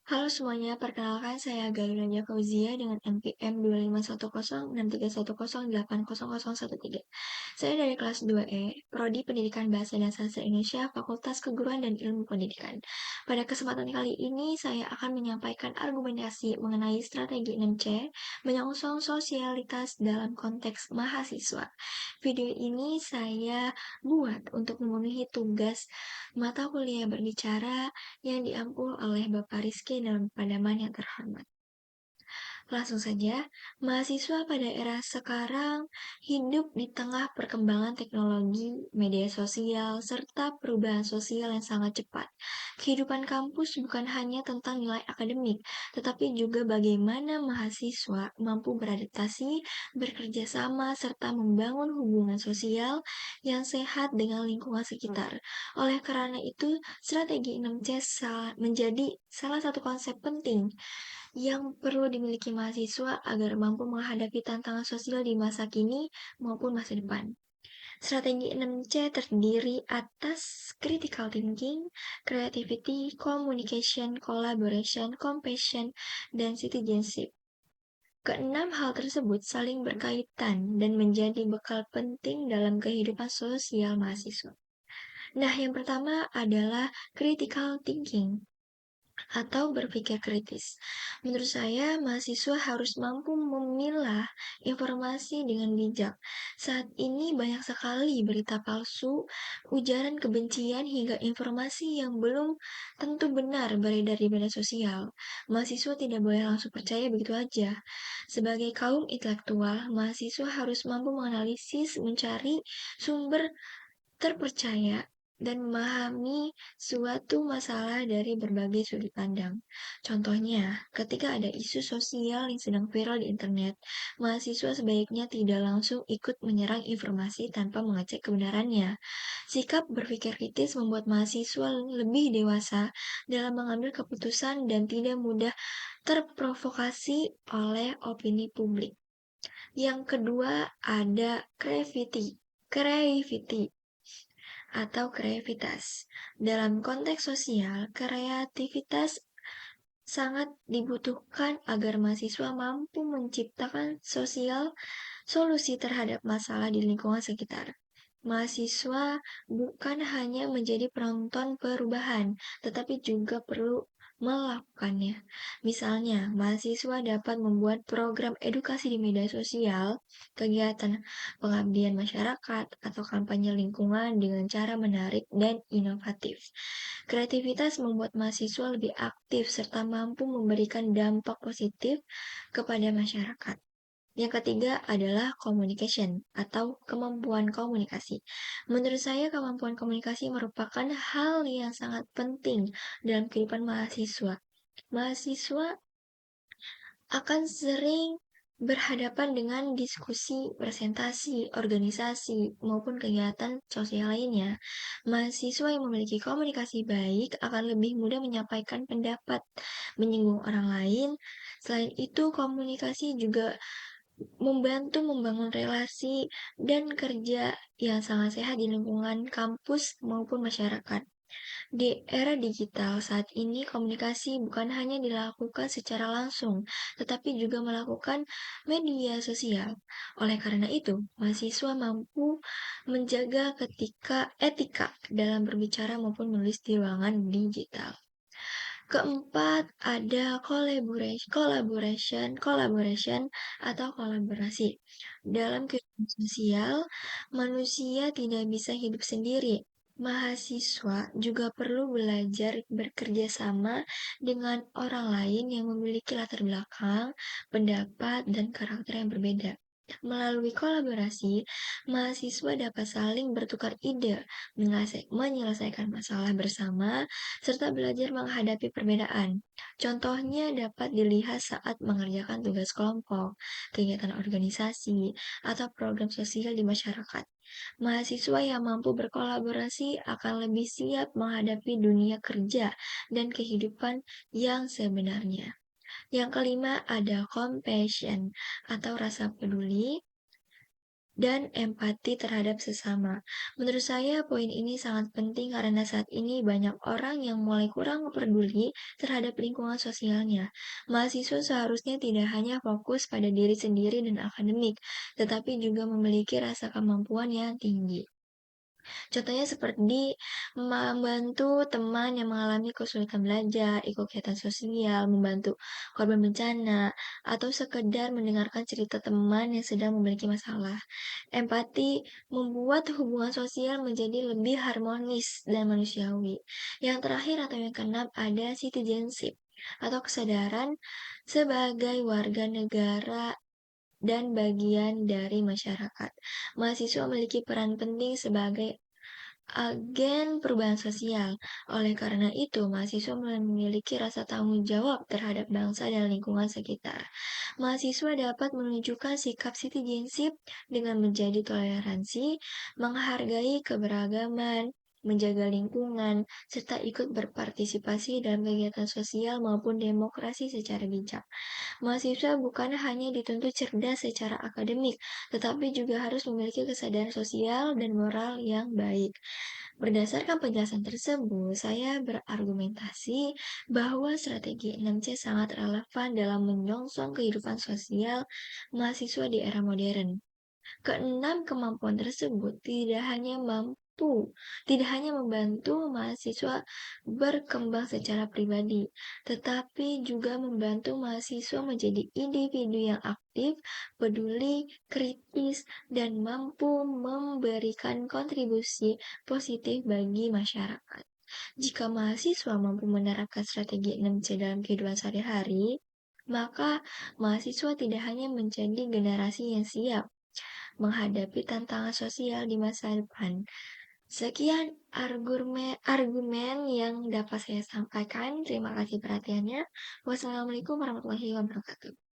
Halo semuanya, perkenalkan saya Galuh Fauzia dengan NPM 251063108013. Saya dari kelas 2E, Prodi Pendidikan Bahasa dan Sastra Indonesia, Fakultas Keguruan dan Ilmu Pendidikan. Pada kesempatan kali ini, saya akan menyampaikan argumentasi mengenai strategi 6C, menyongsong sosialitas dalam konteks mahasiswa. Video ini saya buat untuk memenuhi tugas mata kuliah berbicara yang diampu oleh Bapak Rizky dalam pemadaman yang terhormat. Langsung saja, mahasiswa pada era sekarang hidup di tengah perkembangan teknologi, media sosial, serta perubahan sosial yang sangat cepat. Kehidupan kampus bukan hanya tentang nilai akademik, tetapi juga bagaimana mahasiswa mampu beradaptasi, bekerja sama, serta membangun hubungan sosial yang sehat dengan lingkungan sekitar. Oleh karena itu, strategi 6C menjadi salah satu konsep penting yang perlu dimiliki mahasiswa agar mampu menghadapi tantangan sosial di masa kini maupun masa depan. Strategi 6C terdiri atas critical thinking, creativity, communication, collaboration, compassion, dan citizenship. Keenam hal tersebut saling berkaitan dan menjadi bekal penting dalam kehidupan sosial mahasiswa. Nah, yang pertama adalah critical thinking atau berpikir kritis. Menurut saya, mahasiswa harus mampu memilah informasi dengan bijak. Saat ini banyak sekali berita palsu, ujaran kebencian hingga informasi yang belum tentu benar beredar di media sosial. Mahasiswa tidak boleh langsung percaya begitu aja. Sebagai kaum intelektual, mahasiswa harus mampu menganalisis, mencari sumber terpercaya dan memahami suatu masalah dari berbagai sudut pandang. Contohnya, ketika ada isu sosial yang sedang viral di internet, mahasiswa sebaiknya tidak langsung ikut menyerang informasi tanpa mengecek kebenarannya. Sikap berpikir kritis membuat mahasiswa lebih dewasa dalam mengambil keputusan dan tidak mudah terprovokasi oleh opini publik. Yang kedua ada creativity atau kreativitas. Dalam konteks sosial, kreativitas sangat dibutuhkan agar mahasiswa mampu menciptakan solusi terhadap masalah di lingkungan sekitar. Mahasiswa bukan hanya menjadi penonton perubahan, tetapi juga perlu melakukannya. Misalnya, mahasiswa dapat membuat program edukasi di media sosial, kegiatan pengabdian masyarakat, atau kampanye lingkungan dengan cara menarik dan inovatif. Kreativitas membuat mahasiswa lebih aktif serta mampu memberikan dampak positif kepada masyarakat. Yang ketiga adalah communication atau kemampuan komunikasi. Menurut saya, kemampuan komunikasi merupakan hal yang sangat penting dalam kehidupan mahasiswa. Mahasiswa akan sering berhadapan dengan diskusi, presentasi, organisasi, maupun kegiatan sosial lainnya. Mahasiswa yang memiliki komunikasi baik akan lebih mudah menyampaikan pendapat, menyinggung orang lain. Selain itu, komunikasi juga membantu membangun relasi dan kerja yang sangat sehat di lingkungan kampus maupun masyarakat. Di era digital saat ini, komunikasi bukan hanya dilakukan secara langsung, tetapi juga melakukan media sosial. Oleh karena itu, mahasiswa mampu menjaga etika dalam berbicara maupun menulis di ruangan digital. Keempat, ada collaboration atau kolaborasi. Dalam kehidupan sosial, manusia tidak bisa hidup sendiri. Mahasiswa juga perlu belajar bekerja sama dengan orang lain yang memiliki latar belakang, pendapat, dan karakter yang berbeda. Melalui kolaborasi, mahasiswa dapat saling bertukar ide, menyelesaikan masalah bersama, serta belajar menghadapi perbedaan. Contohnya dapat dilihat saat mengerjakan tugas kelompok, kegiatan organisasi, atau program sosial di masyarakat. Mahasiswa yang mampu berkolaborasi akan lebih siap menghadapi dunia kerja dan kehidupan yang sebenarnya. Yang kelima ada compassion atau rasa peduli. dan empati terhadap sesama. Menurut saya poin ini sangat penting karena saat ini banyak orang yang mulai kurang peduli terhadap lingkungan sosialnya. Mahasiswa seharusnya tidak hanya fokus pada diri sendiri dan akademik, tetapi juga memiliki rasa kemampuan yang tinggi. Contohnya seperti membantu teman yang mengalami kesulitan belajar, ikut kegiatan sosial, membantu korban bencana, atau sekedar mendengarkan cerita teman yang sedang memiliki masalah. Empati membuat hubungan sosial menjadi lebih harmonis dan manusiawi. Yang terakhir atau yang keenam ada citizenship atau kesadaran sebagai warga negara dan bagian dari masyarakat. Mahasiswa memiliki peran penting sebagai agen perubahan sosial. Oleh karena itu, mahasiswa memiliki rasa tanggung jawab terhadap bangsa dan lingkungan sekitar. Mahasiswa dapat menunjukkan sikap citizenship dengan menjadi toleransi, menghargai keberagaman, menjaga lingkungan, serta ikut berpartisipasi dalam kegiatan sosial maupun demokrasi secara bijak. Mahasiswa bukan hanya dituntut cerdas secara akademik, tetapi juga harus memiliki kesadaran sosial dan moral yang baik. Berdasarkan penjelasan tersebut, saya berargumentasi bahwa strategi 6C sangat relevan dalam menyongsong kehidupan sosial mahasiswa di era modern. Keenam kemampuan tersebut tidak hanya membantu mahasiswa berkembang secara pribadi, tetapi juga membantu mahasiswa menjadi individu yang aktif, peduli, kritis, dan mampu memberikan kontribusi positif bagi masyarakat. Jika mahasiswa mampu menerapkan strategi 6C dalam kehidupan sehari-hari, maka mahasiswa tidak hanya menjadi generasi yang siap menghadapi tantangan sosial di masa depan. Sekian argumen yang dapat saya sampaikan. Terima kasih perhatiannya. Wassalamualaikum warahmatullahi wabarakatuh.